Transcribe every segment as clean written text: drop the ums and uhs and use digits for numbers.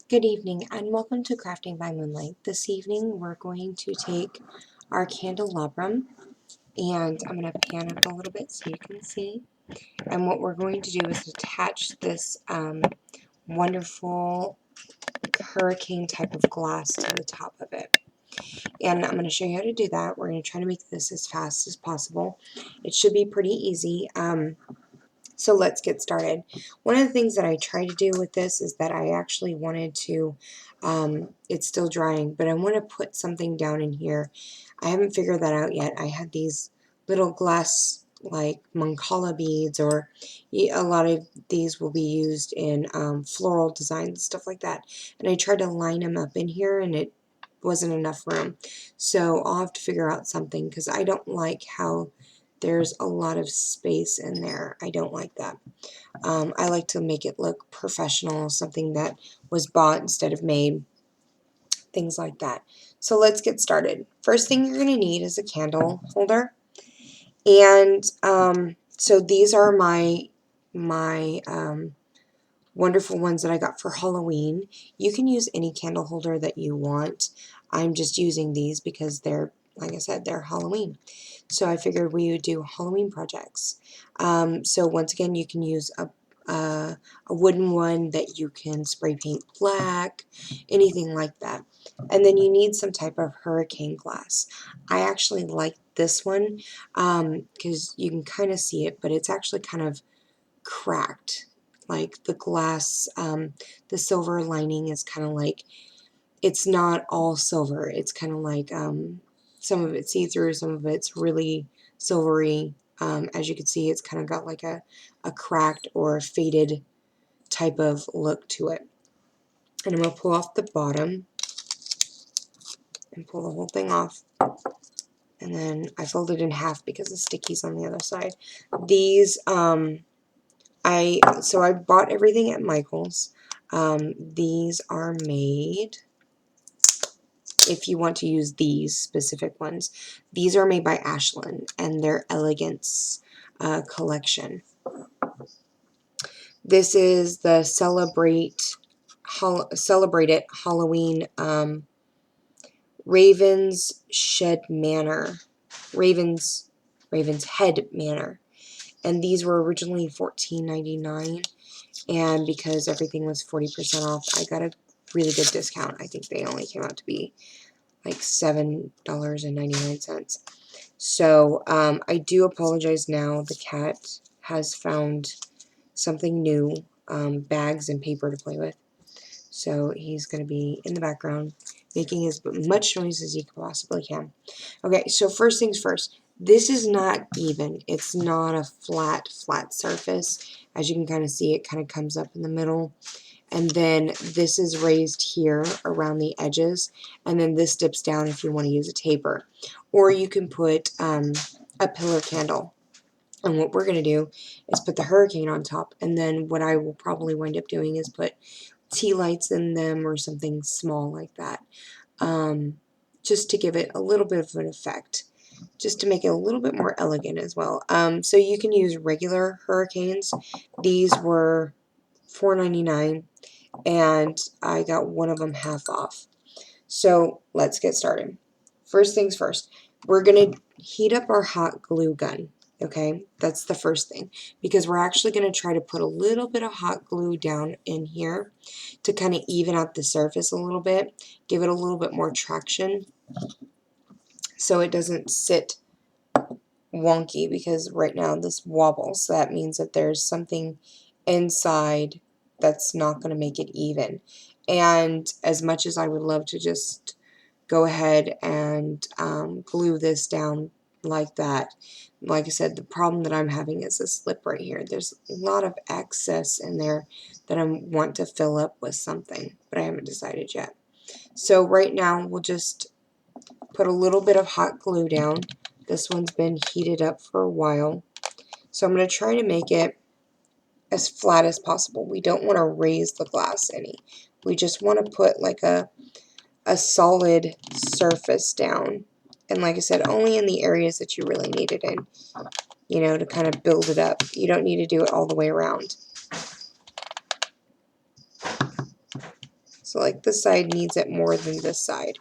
Good evening and welcome to Crafting by Moonlight. This evening we're going to take our candelabrum and I'm going to pan up a little bit so you can see. And what we're going to do is attach this wonderful hurricane type of glass to the top of it. And I'm going to show you how to do that. We're going to try to make this as fast as possible. It should be pretty easy. So let's get started. One of the things that I tried to do with this is that I actually wanted to, it's still drying, but I want to put something down in here. I haven't figured that out yet. I had these little glass like Mancala beads, or a lot of these will be used in floral designs, stuff like that. And I tried to line them up in here and it wasn't enough room. So I'll have to figure out something because I don't like how there's a lot of space in there. I don't like that. I like to make it look professional, something that was bought instead of made, things like that. So let's get started. First thing you're going to need is a candle holder. And so these are my wonderful ones that I got for Halloween. You can use any candle holder that you want. I'm just using these because they're, like I said, they're Halloween. So I figured we would do Halloween projects. So once again, you can use a wooden one that you can spray paint black, anything like that. And then you need some type of hurricane glass. I actually like this one because you can kind of see it, but it's actually kind of cracked. Like the glass, the silver lining is kind of like, it's not all silver. It's kind of like some of it's see-through, some of it's really silvery. As you can see, it's kind of got like a cracked or faded type of look to it. And I'm going to pull off the bottom and pull the whole thing off. And then I fold it in half because the sticky's on the other side. These, so I bought everything at Michael's. These are made, if you want to use these specific ones, these are made by Ashlynn and their Elegance collection. This is the Celebrate It Halloween Raven's Head Manor. And these were originally $14.99, and because everything was 40% off, I got a really good discount. I think they only came out to be like $7.99. So I do apologize now. The cat has found something new, bags and paper to play with. So he's going to be in the background making as much noise as he possibly can. Okay, so first things first. This is not even. It's not a flat surface. As you can kind of see, it kind of comes up in the middle. And then this is raised here around the edges. And then this dips down if you want to use a taper. Or you can put a pillar candle. And what we're going to do is put the hurricane on top. And then what I will probably wind up doing is put tea lights in them or something small like that. Just to give it a little bit of an effect. Just to make it a little bit more elegant as well. So you can use regular hurricanes. These were $4.99, and I got one of them half off. So let's get started. First things first, we're going to heat up our hot glue gun. Okay, that's the first thing, because we're actually going to try to put a little bit of hot glue down in here to kind of even out the surface a little bit, give it a little bit more traction so it doesn't sit wonky, because right now this wobbles. So that means that there's something inside that's not going to make it even. And as much as I would love to just go ahead and glue this down like that, like I said, the problem that I'm having is this lip right here. There's a lot of excess in there that I want to fill up with something, but I haven't decided yet. So right now we'll just put a little bit of hot glue down. This one's been heated up for a while. So I'm going to try to make it as flat as possible. We don't want to raise the glass any. We just want to put like a solid surface down. And like I said, only in the areas that you really need it in, you know, to kind of build it up. You don't need to do it all the way around. So like this side needs it more than this side.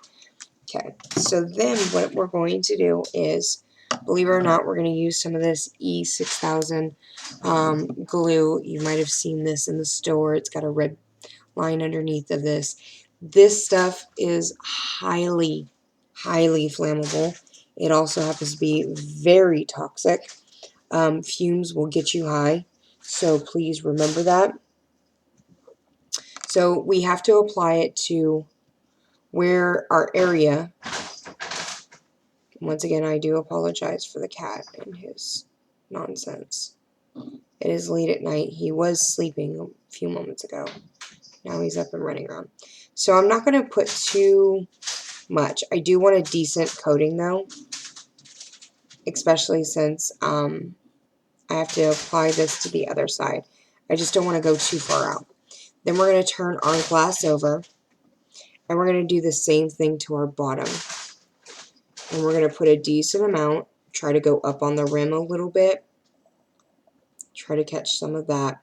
Okay, so then what we're going to do is, believe it or not, we're going to use some of this E6000 glue. You might have seen this in the store. It's got a red line underneath of this. This stuff is highly, highly flammable. It also happens to be very toxic. Fumes will get you high, so please remember that. So we have to apply it to where our area. Once again, I do apologize for the cat and his nonsense. It is late at night. He was sleeping a few moments ago. Now he's up and running around. So I'm not going to put too much. I do want a decent coating though, especially since I have to apply this to the other side. I just don't want to go too far out. Then we're going to turn our glass over, and we're going to do the same thing to our bottom. And we're going to put a decent amount, try to go up on the rim a little bit, try to catch some of that.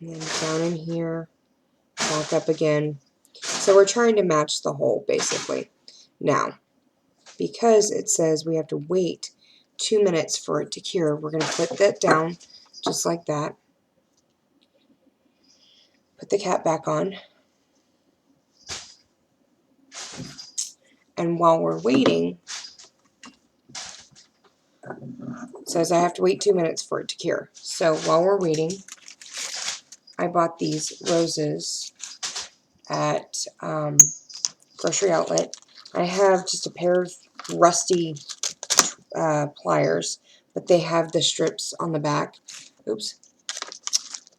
And then down in here, back up again. So we're trying to match the hole, basically. Now, because it says we have to wait 2 minutes for it to cure, we're going to put that down just like that. Put the cap back on. And while we're waiting, it says I have to wait 2 minutes for it to cure. So while we're waiting, I bought these roses at grocery outlet. I have just a pair of rusty pliers, but they have the strips on the back. Oops.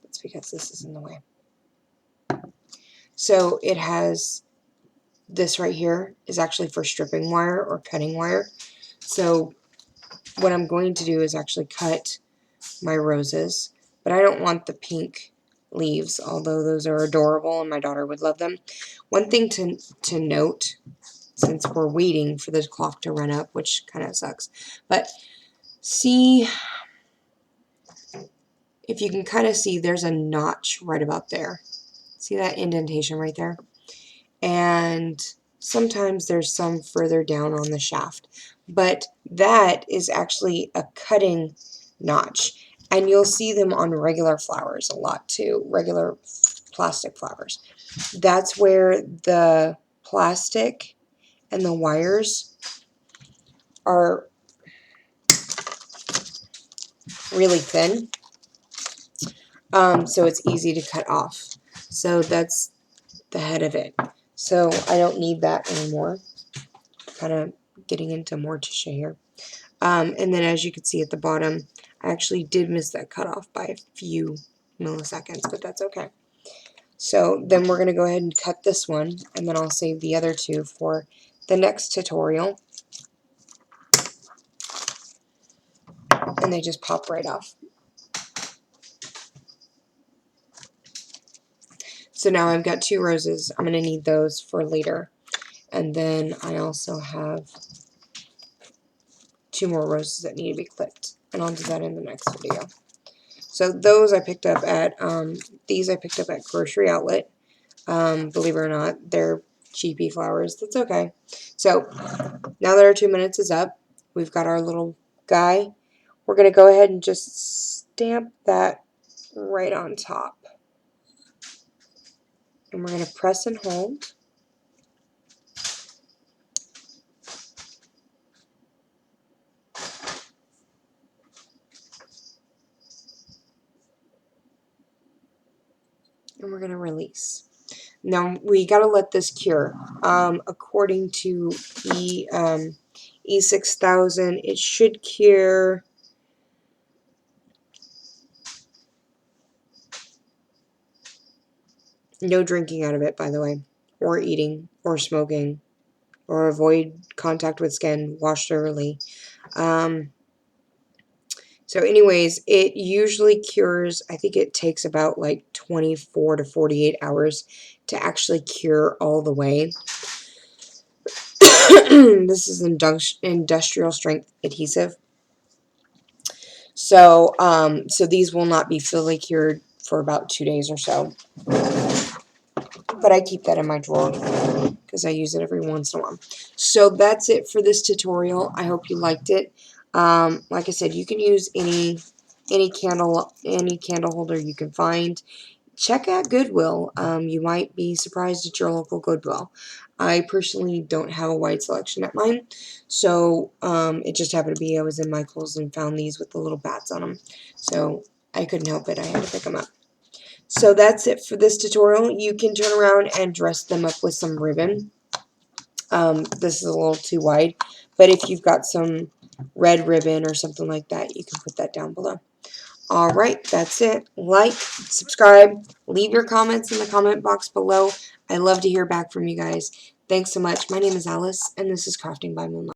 That's because this is in the way. So it has this right here is actually for stripping wire or cutting wire. So what I'm going to do is actually cut my roses, but I don't want the pink leaves, although those are adorable and my daughter would love them. One thing to note, since we're waiting for the clock to run up, which kind of sucks, but see if you can kind of see there's a notch right about there. See that indentation right there? And sometimes there's some further down on the shaft, but that is actually a cutting notch, and you'll see them on regular flowers a lot too, regular plastic flowers. That's where the plastic and the wires are really thin, so it's easy to cut off. So that's the head of it. So I don't need that anymore. Kind of getting into more tissue here. And then as you can see at the bottom, I actually did miss that cutoff by a few milliseconds, but that's okay. So then we're going to go ahead and cut this one, and then I'll save the other two for the next tutorial. And they just pop right off. So now I've got 2 roses. I'm going to need those for later. And then I also have 2 more roses that need to be clipped. And I'll do that in the next video. So those I picked up at, these I picked up at grocery outlet. Believe it or not, they're cheapy flowers. That's okay. So now that our 2 minutes is up, we've got our little guy. We're going to go ahead and just stamp that right on top. And we're going to press and hold. And we're going to release. Now we got to let this cure. According to E6000, it should cure no drinking out of it, by the way, or eating, or smoking, or avoid contact with skin, wash thoroughly. So anyways, it usually cures, I think it takes about like 24 to 48 hours to actually cure all the way. This is industrial strength adhesive. So, so these will not be fully cured for about 2 days or so. But I keep that in my drawer because I use it every once in a while. So that's it for this tutorial. I hope you liked it. Like I said, you can use any candle holder you can find. Check out Goodwill. You might be surprised at your local Goodwill. I personally don't have a wide selection at mine, so it just happened to be I was in Michael's and found these with the little bats on them. So I couldn't help it. I had to pick them up. So that's it for this tutorial. You can turn around and dress them up with some ribbon. This is a little too wide, but if you've got some red ribbon or something like that, you can put that down below. Alright, that's it. Like, subscribe, leave your comments in the comment box below. I love to hear back from you guys. Thanks so much. My name is Alice, and this is Crafting by Moonlight.